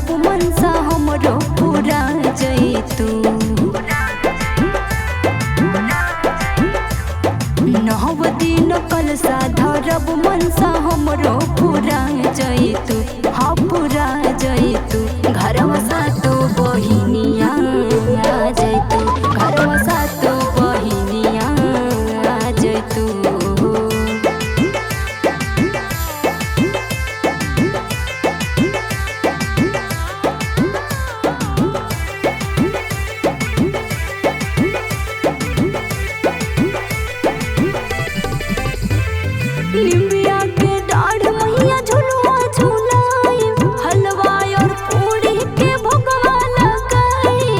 सब मनसा हमरो पूरा जैतू। नहव दिन कलसा धरब मनसा हमरो पूरा जैतू। हाँ पूरा जैतू घरवा सातो बहिनिया आ जैतू। घरवा सातो बहिनिया आ जैतू। निम्बिया के डाढ़ मैया झुलुआ झुलाई, हलवा और पूरी के भोगवा लगाई।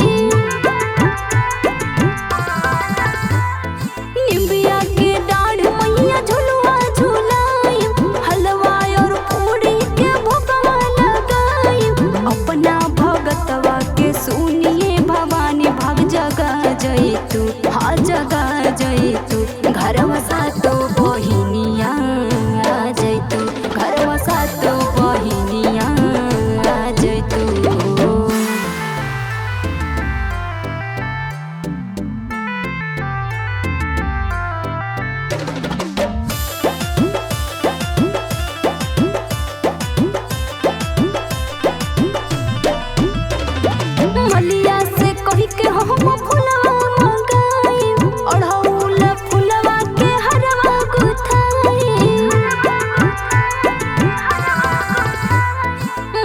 निम्बिया के डाढ़ मैया झुलुआ झुलाई, हलवा और पूरी के भोगवा लगाई। अपना भगतवा के सुनिए भवानी भाग जगा जैतू। हाँ जगा जैतू घरवा सातो बहिनिया आ जैतू। घरवा सातो बहिनिया आ जैतू। मलिया से कही के हम फुलवा मंगाई, अढ़ौल फुलवा के हरवा गुथाई।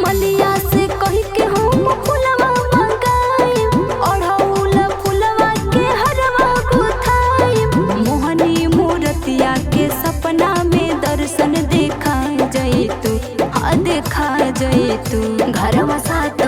मलिया से कही के हम फुलवा मंगाई, अढ़ौल फुलवा के हरवा गुथाई। मोहनी मूर्तिया के सपना में दर्शन देखा जैतू। हाँ देखा जैतू घरवा साथ